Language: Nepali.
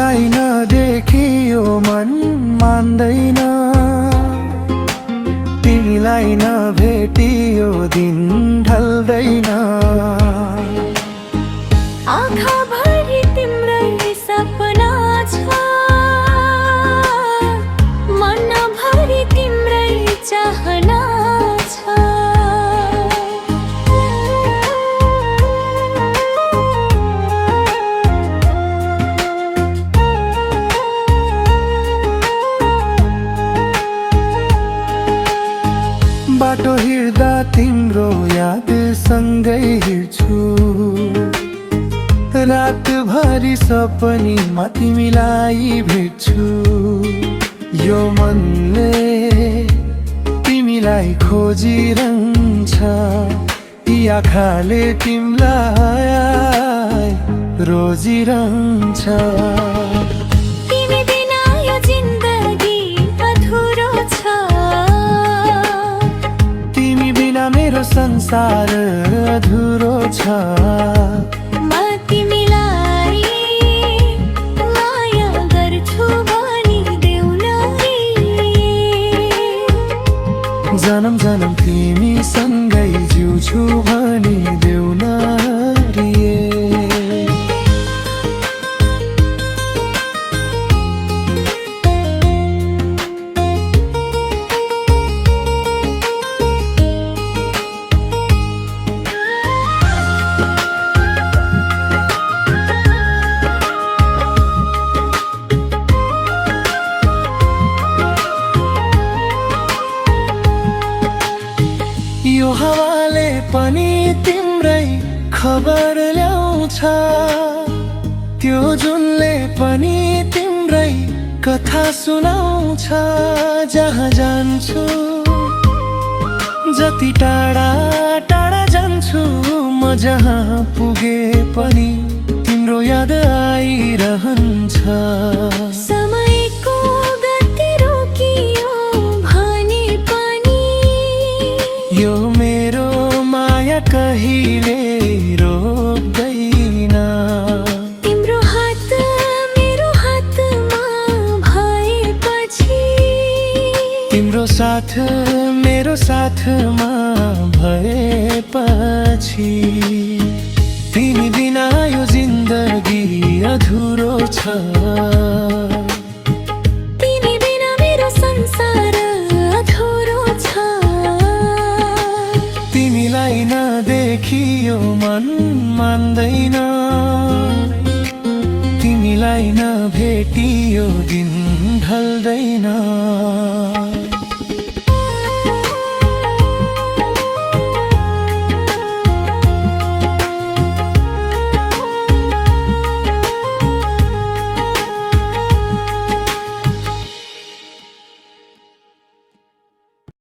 तिमीलाई नदेखियो मन मान्दैन, तिमीलाई नभेटियो दिन ढल्दैन। आँखाभरि तिम्रै सपना छ, मनभरि तिम्रै चाहना छ। बाटो हिँड्दा तिम्रो याद सँगै हिँड्छु, रातभरि सपनीमा तिमीलाई भेट्छु। यो मनले तिमीलाई खोजिरहन्छ, यी आँखाले तिमीलाई रोजिरहन्छ। तिमी बिना यो जिन्दगी अधुरो छ, तिमी बिना मेरो संसार अधुरो छ। म तिमीलाई माया गर्छु भनिदेऊ न जन्म जन्म तिमी सँगै जिउँछु भनिदेऊ न रे। यो हावाले पनि तिम्रै खबर ल्याउँछ, त्यो जुनले पनि तिम्रै कथा सुनाउँछ। जहाँ जान्छु, जति टाढा टाढा जान्छु, म जहाँ पुगे पनि तिम्रो याद आइरहन्छ। समयको गति रोकियो भने पनि यो मेरो माया कहिले रोक्दैन। तिम्रो हात मेरो हातमा भएपछि, तिम्रो साथ मेरो साथमा भएपछि, तिमी बिना यो जिन्दगी अधुरो छ। तिमी बिना मेरो संसार अधुरो छ। तिमीलाई नदेखियो मन मान्दैन, तिमीलाई नभेटियो दिन ढल्दैन।